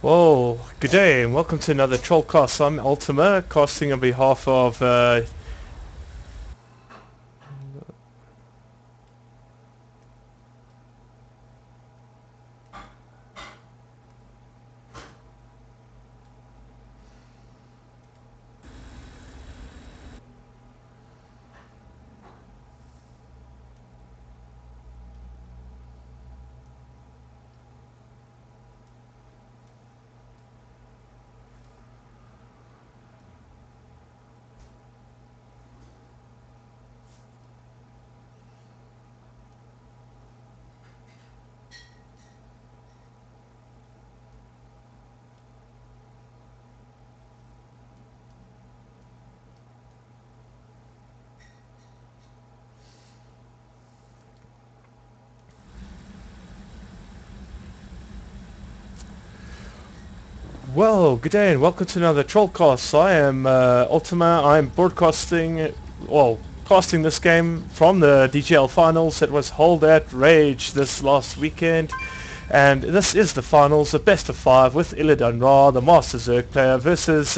Well, good day and welcome to another Trollcast. I'm Ultima, casting on behalf of well, good day and welcome to another Trollcast. I am Ultima. I'm broadcasting, casting this game from the DgL finals that was held at Rage this last weekend. And this is the finals, the best of 5 with illidanRa, the Master Zerg player, versus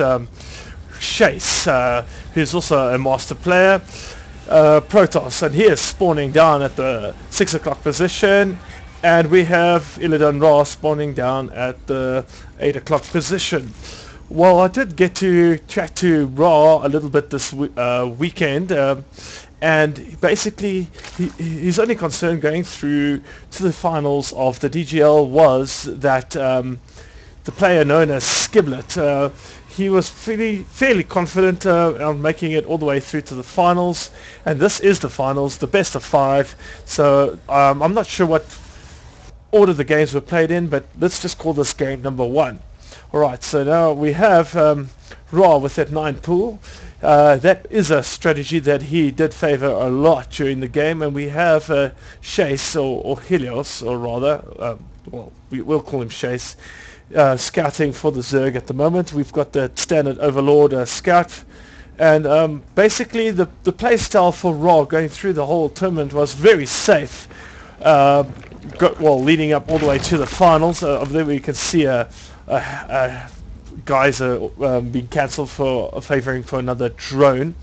Shase, who's also a Master player. Protoss, and he is spawning down at the 6 o'clock position, and we have illidanRa spawning down at the 8 o'clock position. Well, I did get to chat to Ra a little bit this weekend, and basically his only concern going through to the finals of the DgL was that the player known as Skiblet, he was fairly confident on making it all the way through to the finals, and this is the finals, the best of 5. So I'm not sure what order the games were played in, but let's just call this game number 1. Alright, so now we have Ra with that 9 pool. That is a strategy that he did favor a lot during the game, and we have Shase, or Helios, or rather, we'll call him Shase, scouting for the Zerg at the moment. We've got the standard Overlord scout, and basically the play style for Ra going through the whole tournament was very safe. Leading up all the way to the finals, over there we can see guys are being cancelled for favoring for another drone.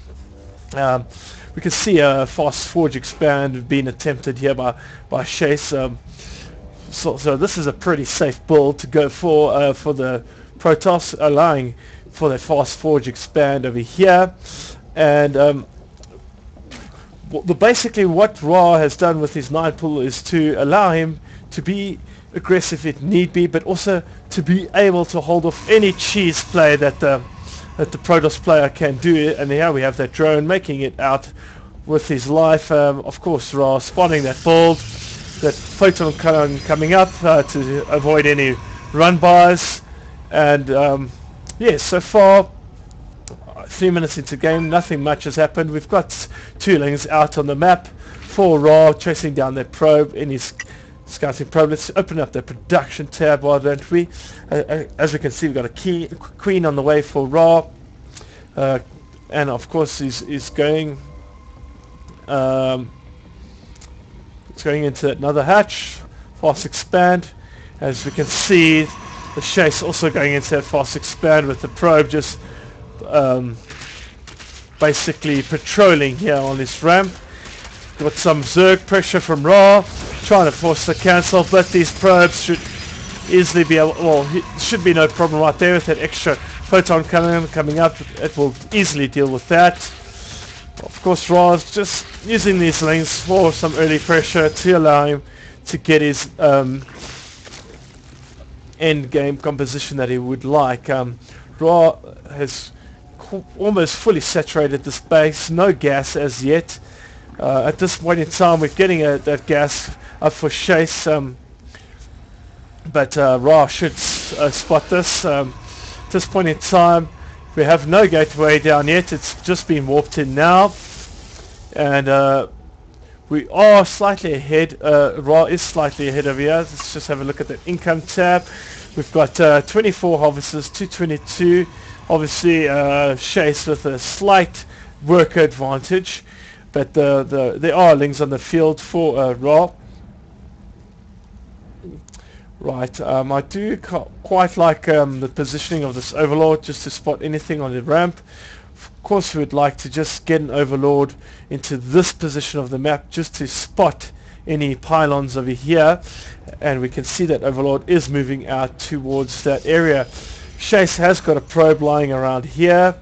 We can see a fast forge expand being attempted here by Shase. So this is a pretty safe build to go for the Protoss, allowing for that fast forge expand over here. And basically what Ra has done with his 9 pool is to allow him to be aggressive if need be, but also to be able to hold off any cheese play that the Protoss player can do. And here we have that drone making it out with his life. Of course, Ra spotting that build, that photon cannon coming up to avoid any run-bys. And yes, so far 3 minutes into the game, nothing much has happened. We've got 2 lings out on the map for Ra, chasing down that probe in his scouting probe. Let's open up the production tab, why don't we? As we can see, we've got a queen on the way for Ra, and of course he's going it's going into another hatch, fast expand. As we can see, the Shase also going into that fast expand with the probe just basically patrolling here on this ramp. Got some Zerg pressure from Ra, trying to force the cancel, but these probes should easily be able, should be no problem right there with that extra photon cannon coming up. It will easily deal with that. Of course, Ra is just using these links for some early pressure to allow him to get his end game composition that he would like. Ra has almost fully saturated the space, no gas as yet. At this point in time, we're getting that gas up for Shase, but Ra should spot this. At this point in time, we have no gateway down yet. It's just been warped in now, and we are slightly ahead. Ra is slightly ahead of here. Let's just have a look at the income tab. We've got 24 harvesters, 222. Obviously, Shase with a slight worker advantage, but there are lings on the field for Ra. Right, I do quite like the positioning of this overlord, just to spot anything on the ramp. Of course we would like to just get an overlord into this position of the map just to spot any pylons over here, and we can see that overlord is moving out towards that area. Shase has got a probe lying around here,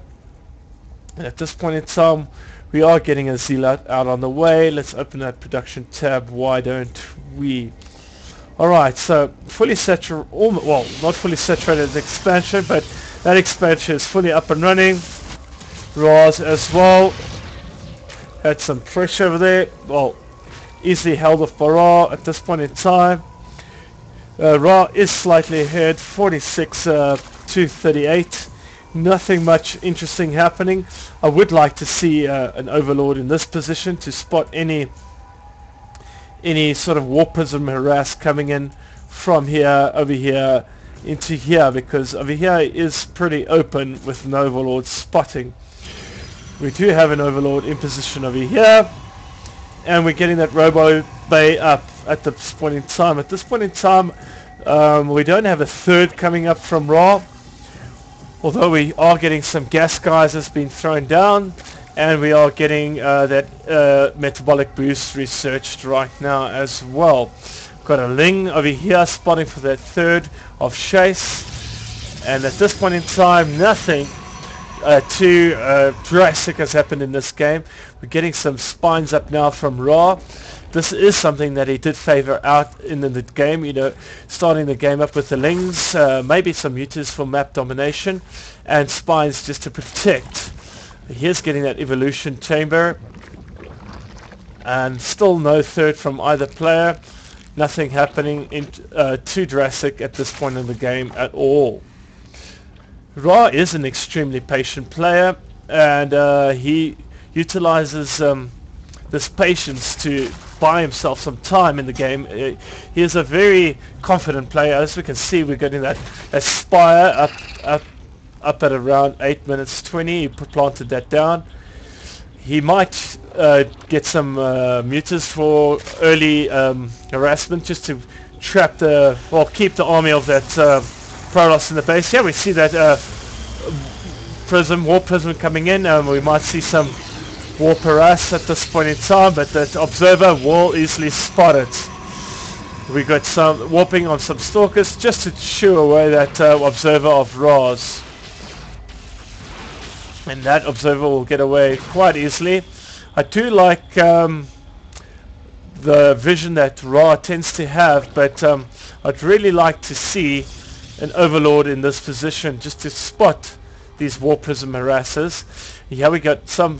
and at this point in time we are getting a zealot out on the way. Let's open that production tab, why don't we? Alright, so fully saturated, well, not fully saturated expansion, but that expansion is fully up and running. Ra's as well. Had some pressure over there. Well, easily held off by Ra at this point in time. Ra is slightly ahead, 46 to 38. Nothing much interesting happening. I would like to see an overlord in this position to spot any sort of warp prism harass coming in from here over here into here, because over here is pretty open with no overlord spotting. We do have an overlord in position over here, and we're getting that robo bay up at this point in time. At this point in time, we don't have a third coming up from Ra, although we are getting some gas geysers being thrown down, and we are getting that metabolic boost researched right now as well. Got a Ling over here spotting for that third of Shase, and at this point in time nothing too drastic has happened in this game. We're getting some spines up now from Ra. This is something that he did favor out in the game, you know, starting the game up with the Lings, maybe some mutas for map domination, and spines just to protect. Here's getting that evolution chamber, and still no third from either player. Nothing happening too drastic at this point in the game at all. Ra is an extremely patient player, and he utilizes this patience to buy himself some time in the game. He is a very confident player. As we can see, we're getting that Aspire up at around 8 minutes 20. He planted that down. He might get some mutas for early harassment, just to trap keep the army of that Protoss in the base. Here we see that warp prism coming in. We might see some warp harass at this point in time, but that observer will easily spot it. We got some warping on some stalkers just to shoo away that observer of Ra's, and that observer will get away quite easily. I do like the vision that Ra tends to have, but I'd really like to see an overlord in this position just to spot these warp prism harassers. Here we got some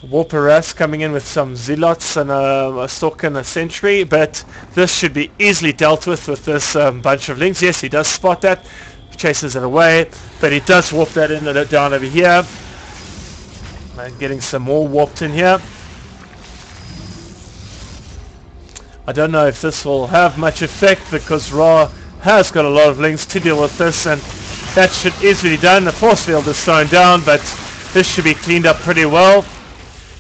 warp harass coming in with some zealots and a stalker and a sentry, but this should be easily dealt with this bunch of Lings. Yes, he does spot that, chases it away, but he does warp that in and down over here, and getting some more warped in here. I don't know if this will have much effect, because Ra has got a lot of Lings to deal with this, and that should easily be done. The force field is thrown down, but this should be cleaned up pretty well.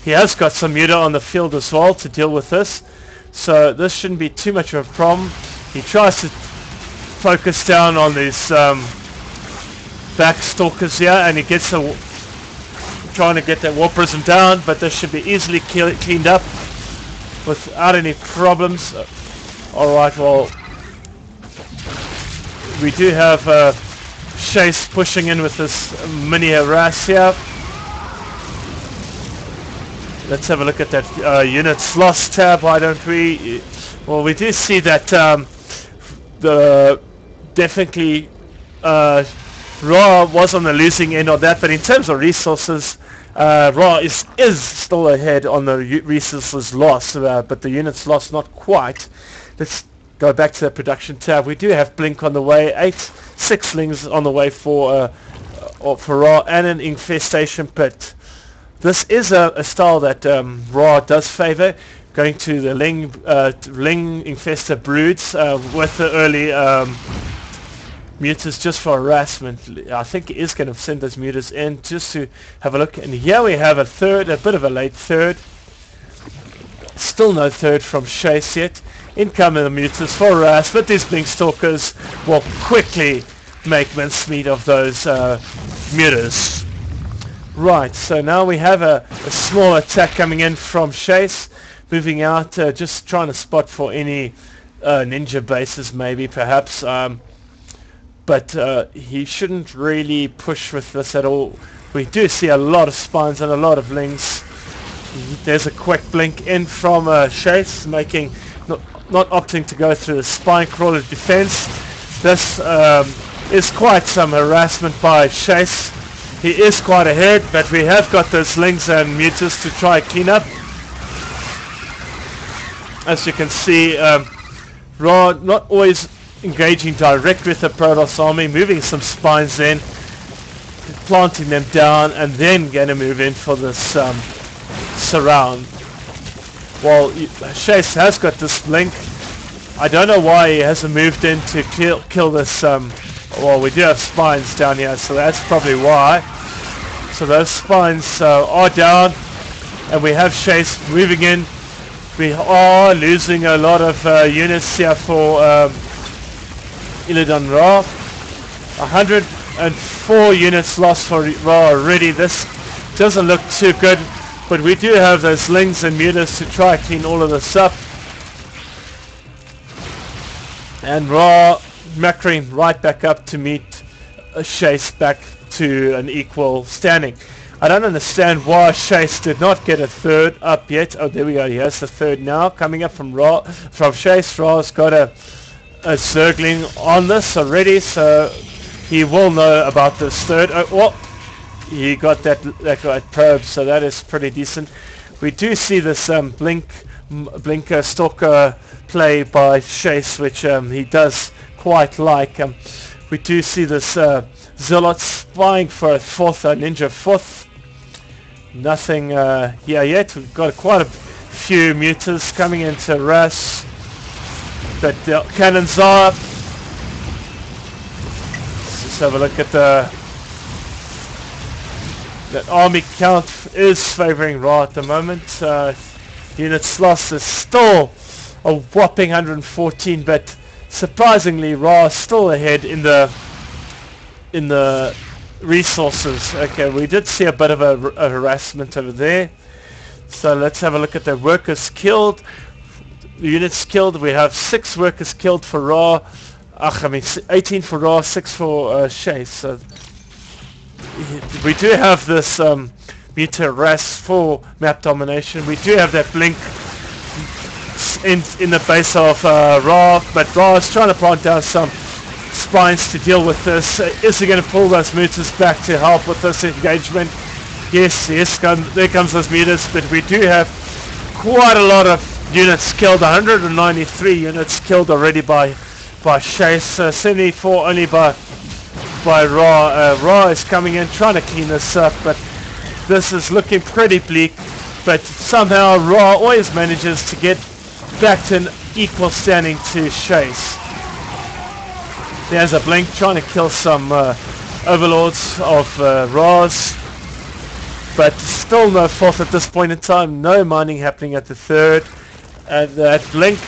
He has got some muta on the field as well to deal with this, so this shouldn't be too much of a problem. He tries to focus down on these back stalkers here, and he gets trying to get that warp prism down, but this should be easily cleaned up without any problems. Alright, well, we do have Shase pushing in with this mini harass here. Let's have a look at that units lost tab, why don't we? Well, we do see that definitely Ra was on the losing end of that, but in terms of resources, Ra is still ahead on the resources lost, but the units lost not quite. Let's go back to the production tab. We do have Blink on the way, 6 Lings on the way for Ra, and an Infestation Pit. This is a style that Ra does favor, going to the Ling Infestor Broods with the early mutas just for harassment. I think he is going to send those mutas in just to have a look. And here we have a bit of a late third. Still no third from Shase yet. incoming the mutas for Ras, but these Blink Stalkers will quickly make mincemeat of those mutas. Right, so now we have a small attack coming in from Shase, moving out, just trying to spot for any ninja bases maybe, perhaps, but he shouldn't really push with this at all. We do see a lot of spines and a lot of links. There's a quick blink in from Shase, making not opting to go through the spine crawler defense. This is quite some harassment by Shase. He is quite ahead, but we have got those links and mutas to try clean up. As you can see, Ra not always engaging direct with the Protoss army, moving some spines in, planting them down, and then going to move in for this surround. Well, Shase has got this blink. I don't know why he hasn't moved in to kill this. Well, we do have spines down here, so that's probably why. So those spines are down, and we have Shase moving in. We are losing a lot of units here for illidanRa. 104 units lost for Ra already. This doesn't look too good, but we do have those lings and mutas to try clean all of this up. And Ra macroing right back up to meet Shase back to an equal standing. I don't understand why Shase did not get a third up yet. Oh, there we go. He has the third now coming up from Shase. Ra's got a Zergling on this already, so he will know about this third. Oh, well, he got that probe, so that is pretty decent. We do see this blinker stalker play by Shase, which he does quite like. We do see this Zealot spying for a fourth, ninja fourth. Nothing here yet. We've got quite a few mutas coming into Ras, but the cannons are up. Let's just have a look at that army count is favoring Ra at the moment. Units lost is still a whopping 114, but surprisingly Ra is still ahead in the resources. Okay, we did see a bit of a harassment over there. So let's have a look at the workers killed. The units killed. We have 6 workers killed for Ra. 18 for Ra, 6 for Shase. So we do have this meter Ras for map domination. We do have that blink in the base of Ra, but Ra is trying to plant down some spines to deal with this. Is he going to pull those mutas back to help with this engagement? Yes, there comes those mutas, but we do have quite a lot of units killed. 193 units killed already by Shase, 74 only by Ra. Ra is coming in trying to clean this up, but this is looking pretty bleak. But somehow Ra always manages to get back to an equal standing to Shase. There's a blink trying to kill some overlords of Ra's, but still no fourth at this point in time. No mining happening at the third, and that blink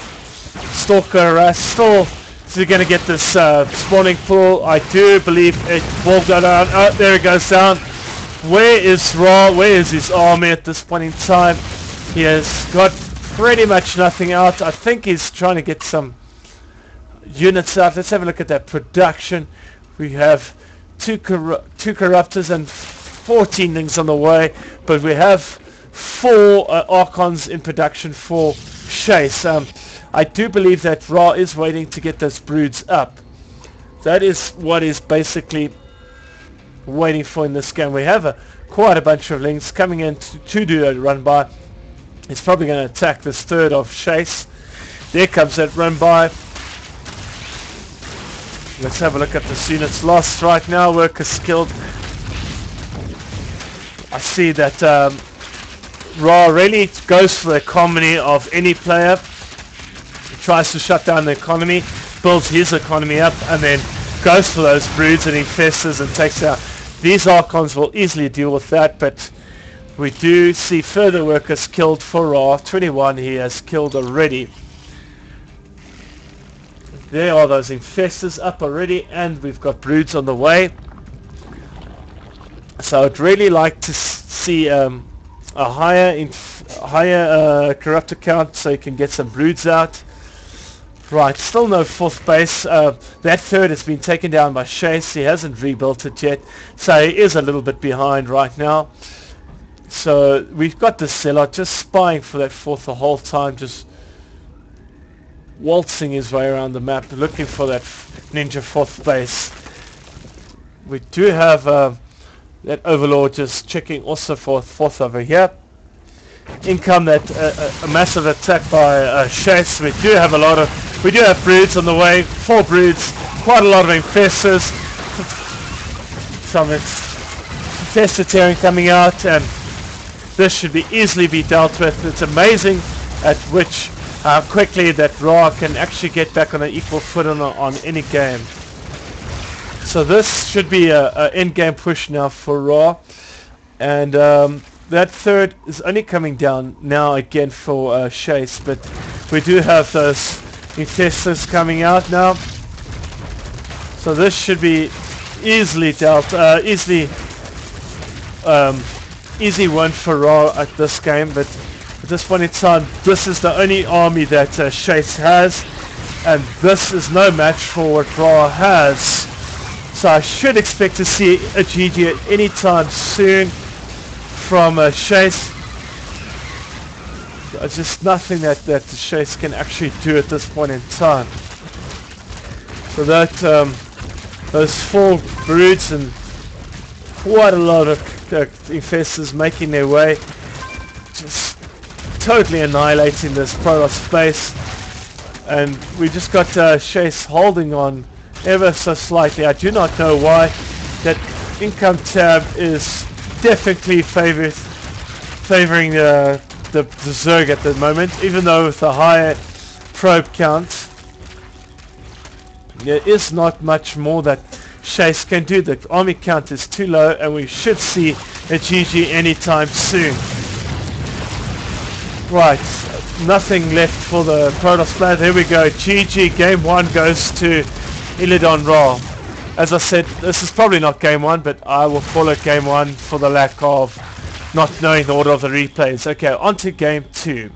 stalker still going to get this spawning pool. I do believe it will go down. Oh, there it goes down. Where is Ra? Where is his army at this point in time? He has got pretty much nothing out. I think he's trying to get some units out. Let's have a look at that production. We have two corruptors and 14 things on the way, but we have 4 archons in production for Shase. I do believe that Ra is waiting to get those broods up. That is what is basically waiting for in this game. We have quite a bunch of links coming in to do a run by. He's probably going to attack this third of Shase. There comes that run by. Let's have a look at this units lost right now. Workers killed. I see that Ra really goes for the economy of any player. He tries to shut down the economy, builds his economy up, and then goes for those broods and infestors and takes out. These archons will easily deal with that, but we do see further workers killed for Ra. 21 he has killed already. There are those infestors up already, and we've got broods on the way. So I'd really like to see a higher corruptor count so you can get some broods out. Right, still no fourth base. That third has been taken down by Shase. He hasn't rebuilt it yet, so he is a little bit behind right now. So we've got the Sellout just spying for that fourth the whole time, just waltzing his way around the map, looking for that ninja fourth base. We do have that Overlord just checking also for fourth over here. In come that a massive attack by Shase. We do have broods on the way, 4 broods, quite a lot of infestors, some infestor tearing coming out, and this should be easily be dealt with. It's amazing at which quickly that Ra can actually get back on an equal foot on any game. So this should be a end game push now for Ra, and that third is only coming down now again for Shase, but we do have those infestors coming out now. So this should be easily dealt, easy win for Ra at this game. But at this point in time, this is the only army that Shase has, and this is no match for what Ra has. So I should expect to see a GG at any time soon from Shase. There's just nothing that Shase can actually do at this point in time. So that those 4 broods and quite a lot of infestors making their way, just totally annihilating this Protoss space, and we just got Shase holding on ever so slightly. I do not know why. That income tab is definitely favoring the Zerg at the moment, even though with a higher probe count there is not much more that Shase can do. The army count is too low, and we should see a GG anytime soon. Right, nothing left for the Protoss player. There we go, GG. Game 1 goes to illidanRa. As I said, this is probably not game 1, but I will call it game 1 for the lack of not knowing the order of the replays. Okay, on to game 2.